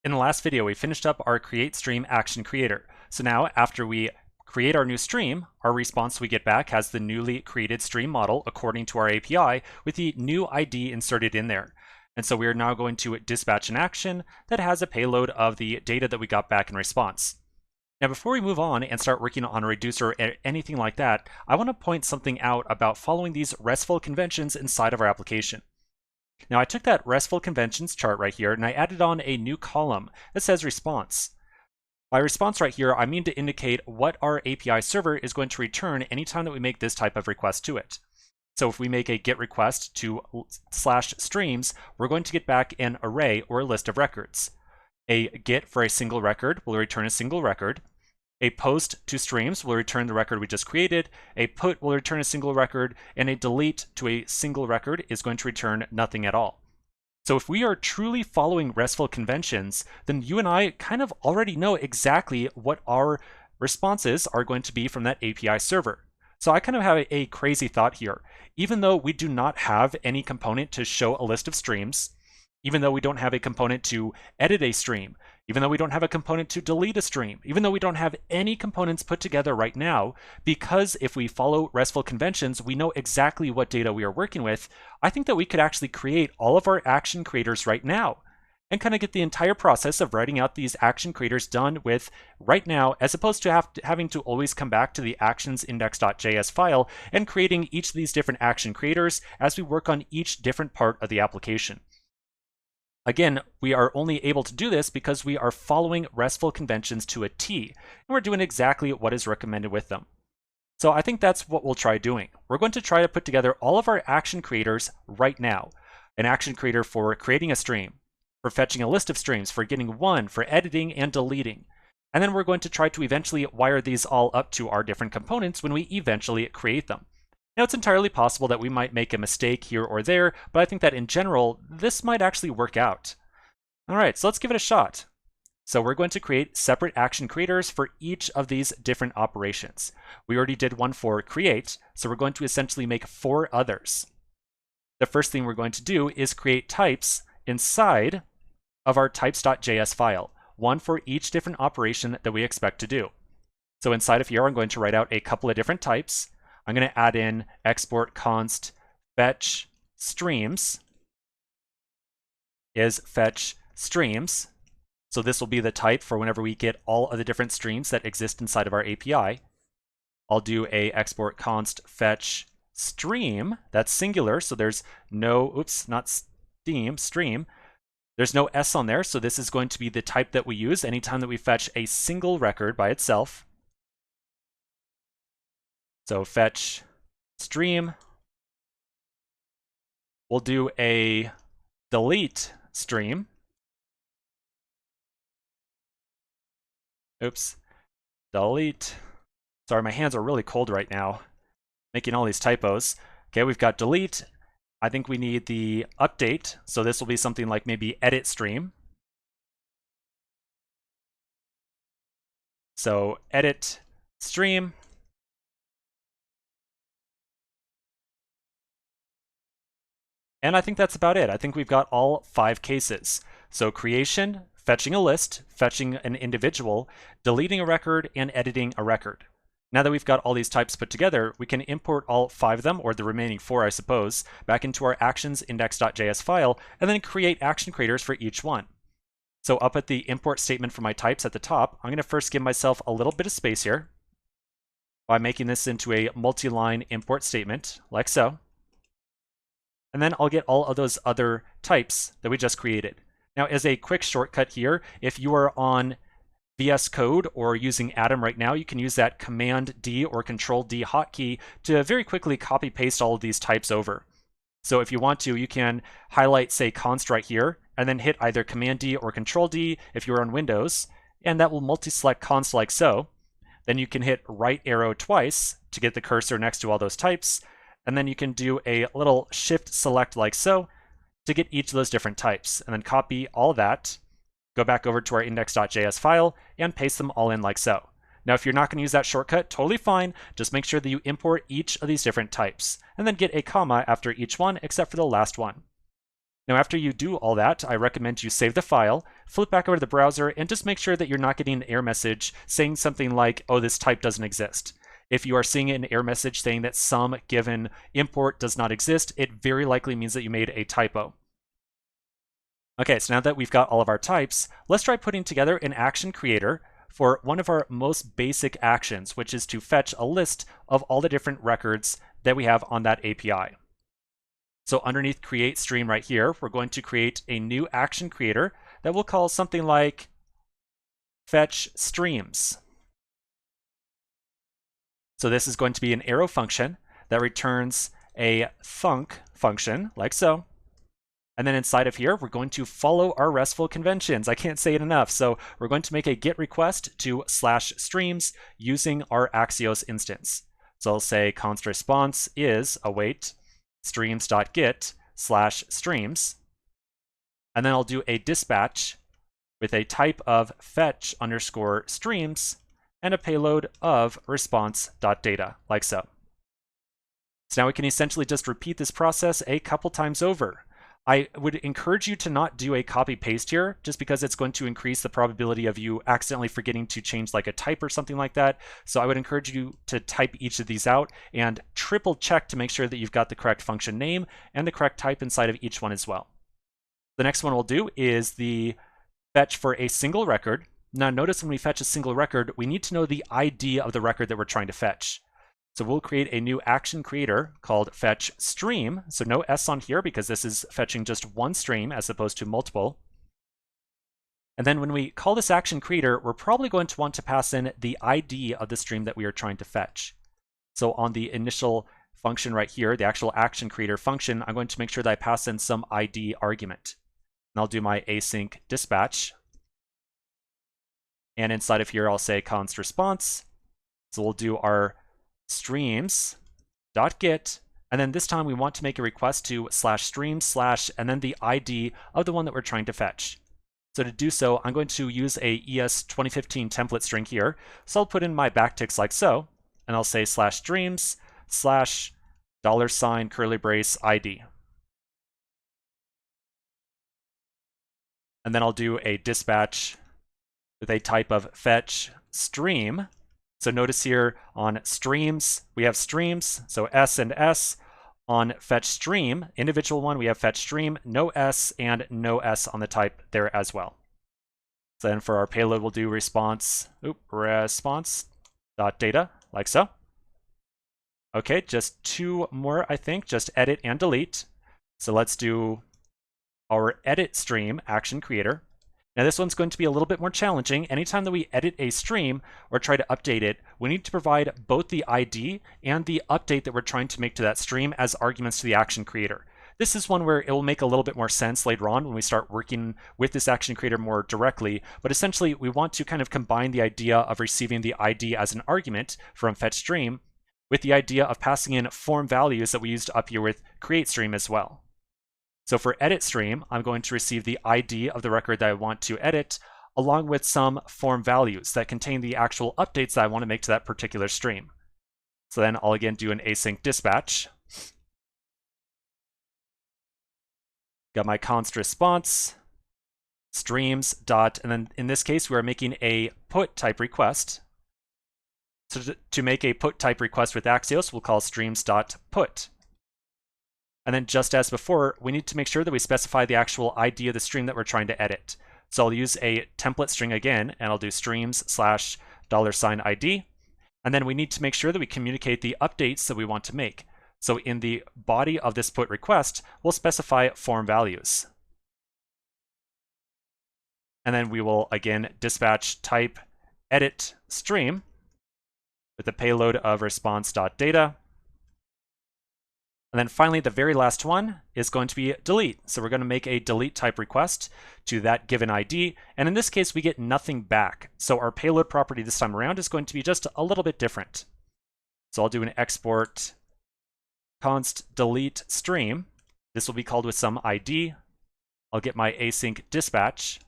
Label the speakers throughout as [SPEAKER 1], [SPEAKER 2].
[SPEAKER 1] In the last video, we finished up our create stream action creator. So now after we create our new stream, our response we get back has the newly created stream model according to our API with the new ID inserted in there. And so we are now going to dispatch an action that has a payload of the data that we got back in response. Now, before we move on and start working on a reducer or anything like that, I want to point something out about following these RESTful conventions inside of our application. Now I took that RESTful conventions chart right here and I added on a new column that says response. By response right here, I mean to indicate what our API server is going to return anytime that we make this type of request to it. So if we make a GET request to /streams, we're going to get back an array or a list of records. A GET for a single record will return a single record. A post to streams will return the record we just created, a put will return a single record, and a delete to a single record is going to return nothing at all. So if we are truly following RESTful conventions, then you and I kind of already know exactly what our responses are going to be from that API server. So I kind of have a crazy thought here. Even though we do not have any component to show a list of streams, even though we don't have a component to edit a stream, even though we don't have a component to delete a stream, even though we don't have any components put together right now, because if we follow RESTful conventions, we know exactly what data we are working with, I think that we could actually create all of our action creators right now and kind of get the entire process of writing out these action creators done with right now, as opposed to having to always come back to the actions.index.js file and creating each of these different action creators as we work on each different part of the application. Again, we are only able to do this because we are following RESTful conventions to a T, and we're doing exactly what is recommended with them. So I think that's what we'll try doing. We're going to try to put together all of our action creators right now. An action creator for creating a stream, for fetching a list of streams, for getting one, for editing and deleting. And then we're going to try to eventually wire these all up to our different components when we eventually create them. Now, it's entirely possible that we might make a mistake here or there, but I think that in general, this might actually work out. All right, so let's give it a shot. So we're going to create separate action creators for each of these different operations. We already did one for create, so we're going to essentially make 4 others. The first thing we're going to do is create types inside of our types.js file, one for each different operation that we expect to do. So inside of here, I'm going to write out a couple of different types. I'm going to add in export const fetch streams is fetch streams. So this will be the type for whenever we get all of the different streams that exist inside of our API. I'll do a export const fetch stream. That's singular, so there's no, oops, not stream. There's no S on there, so this is going to be the type that we use anytime that we fetch a single record by itself. So fetch stream. We'll do a delete stream. Oops, delete. Sorry, my hands are really cold right now, making all these typos. Okay, we've got delete. I think we need the update. So this will be something like maybe edit stream. So edit stream. And I think that's about it. I think we've got all 5 cases. So creation, fetching a list, fetching an individual, deleting a record, and editing a record. Now that we've got all these types put together, we can import all 5 of them, or the remaining 4, I suppose, back into our actions index.js file, and then create action creators for each one. So up at the import statement for my types at the top, I'm going to first give myself a little bit of space here by making this into a multi-line import statement, like so. And then I'll get all of those other types that we just created. Now, as a quick shortcut here, if you are on VS Code or using Atom right now, you can use that Command D or Control D hotkey to very quickly copy paste all of these types over. So if you want to, you can highlight, say, const right here, and then hit either Command D or Control D if you're on Windows, and that will multi-select const like so. Then you can hit right arrow twice to get the cursor next to all those types, and then you can do a little shift select like so to get each of those different types, and then copy all that, go back over to our index.js file, and paste them all in like so. Now, if you're not going to use that shortcut, totally fine. Just make sure that you import each of these different types, and then get a comma after each one except for the last one. Now, after you do all that, I recommend you save the file, flip back over to the browser, and just make sure that you're not getting an error message saying something like, oh, this type doesn't exist. If you are seeing an error message saying that some given import does not exist, it very likely means that you made a typo. Okay, so now that we've got all of our types, let's try putting together an action creator for one of our most basic actions, which is to fetch a list of all the different records that we have on that API. So underneath create stream right here, we're going to create a new action creator that we'll call something like fetch streams. So this is going to be an arrow function that returns a thunk function like so. And then inside of here, we're going to follow our RESTful conventions. I can't say it enough. So we're going to make a GET request to /streams using our Axios instance. So I'll say const response is await streams.get/streams. And then I'll do a dispatch with a type of fetch_streams and a payload of response.data, like so. So now we can essentially just repeat this process a couple times over. I would encourage you to not do a copy paste here, just because it's going to increase the probability of you accidentally forgetting to change like a type or something like that. So I would encourage you to type each of these out and triple check to make sure that you've got the correct function name and the correct type inside of each one as well. The next one we'll do is the fetch for a single record. Now notice when we fetch a single record, we need to know the ID of the record that we're trying to fetch. So we'll create a new action creator called fetch stream. So no S on here because this is fetching just one stream as opposed to multiple. And then when we call this action creator, we're probably going to want to pass in the ID of the stream that we are trying to fetch. So on the initial function right here, the actual action creator function, I'm going to make sure that I pass in some ID argument. And I'll do my async dispatch. And inside of here, I'll say const response. So we'll do our streams.get, and then this time we want to make a request to /stream/ and then the ID of the one that we're trying to fetch. So to do so, I'm going to use a ES 2015 template string here. So I'll put in my backticks like so, and I'll say /streams/ $curly brace ID. And then I'll do a dispatch with a type of fetch stream. So notice here on streams, we have streams, so S and S. On fetch stream, individual one, we have fetch stream, no S, and no S on the type there as well. So then for our payload, we'll do response.data, like so. Okay, just two more, I think, just edit and delete. So let's do our edit stream action creator. Now this one's going to be a little bit more challenging. Anytime that we edit a stream or try to update it, we need to provide both the ID and the update that we're trying to make to that stream as arguments to the action creator. This is one where it will make a little bit more sense later on when we start working with this action creator more directly, but essentially we want to kind of combine the idea of receiving the ID as an argument from fetch stream with the idea of passing in form values that we used up here with create stream as well. So for edit stream, I'm going to receive the ID of the record that I want to edit, along with some form values that contain the actual updates that I want to make to that particular stream. So then I'll again do an async dispatch. Got my const response, streams dot, and then in this case, we are making a put type request. So to make a put type request with Axios, we'll call streams.put. And then just as before, we need to make sure that we specify the actual ID of the stream that we're trying to edit. So I'll use a template string again, and I'll do streams/$ID. And then we need to make sure that we communicate the updates that we want to make. So in the body of this put request, we'll specify form values. And then we will again dispatch type edit stream with the payload of response.data. And then finally, the very last one is going to be delete. So we're going to make a delete type request to that given ID. And in this case, we get nothing back. So our payload property this time around is going to be just a little bit different. So I'll do an export const delete stream. This will be called with some ID. I'll get my async dispatch.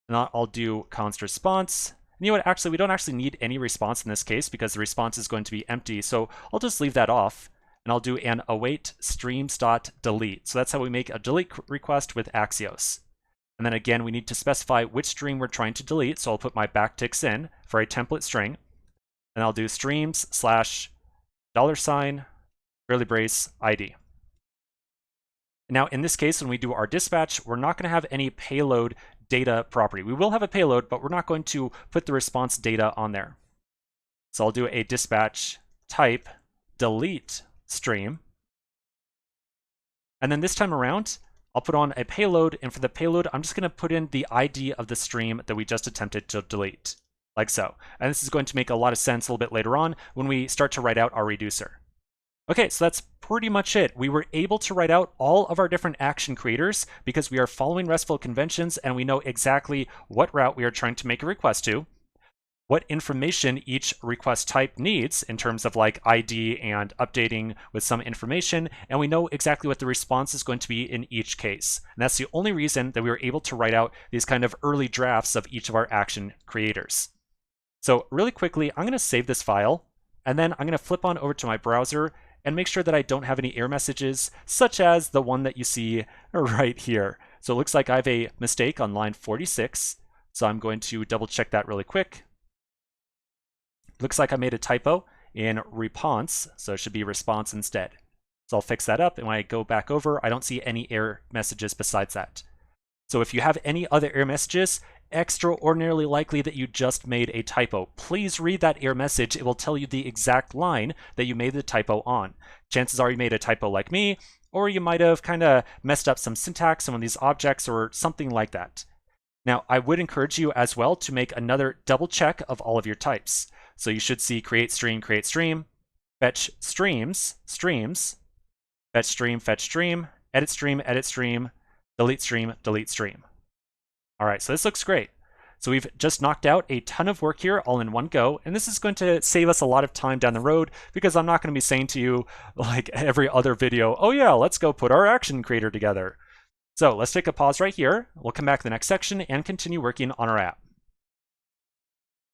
[SPEAKER 1] And I'll do const response. And you know what, actually, we don't actually need any response in this case because the response is going to be empty. So I'll just leave that off. and I'll do an await streams.delete. So that's how we make a delete request with Axios. And then again, we need to specify which stream we're trying to delete. So I'll put my backticks in for a template string, and I'll do streams / curly brace ID. Now, in this case, when we do our dispatch, we're not going to have any payload data property. We will have a payload, but we're not going to put the response data on there. So I'll do a dispatch type delete stream. And then this time around, I'll put on a payload, and for the payload, I'm just going to put in the ID of the stream that we just attempted to delete, like so. And this is going to make a lot of sense a little bit later on when we start to write out our reducer. Okay, so that's pretty much it. We were able to write out all of our different action creators because we are following RESTful conventions and we know exactly what route we are trying to make a request to, what information each request type needs in terms of like ID and updating with some information, and we know exactly what the response is going to be in each case. And that's the only reason that we were able to write out these kind of early drafts of each of our action creators. So really quickly, I'm going to save this file, and then I'm going to flip on over to my browser and make sure that I don't have any error messages, such as the one that you see right here. So it looks like I have a mistake on line 46. So I'm going to double check that really quick. Looks like I made a typo in response, so it should be response instead. So I'll fix that up, and when I go back over, I don't see any error messages besides that. So if you have any other error messages, extraordinarily likely that you just made a typo. Please read that error message. It will tell you the exact line that you made the typo on. Chances are you made a typo like me, or you might have kind of messed up some syntax on these objects or something like that. Now, I would encourage you as well to make another double check of all of your types. So you should see create stream, fetch streams, fetch stream, edit stream, delete stream, delete stream. All right, so this looks great. So we've just knocked out a ton of work here all in one go, and this is going to save us a lot of time down the road because I'm not going to be saying to you like every other video, oh yeah, let's go put our action creator together. So let's take a pause right here. We'll come back to the next section and continue working on our app.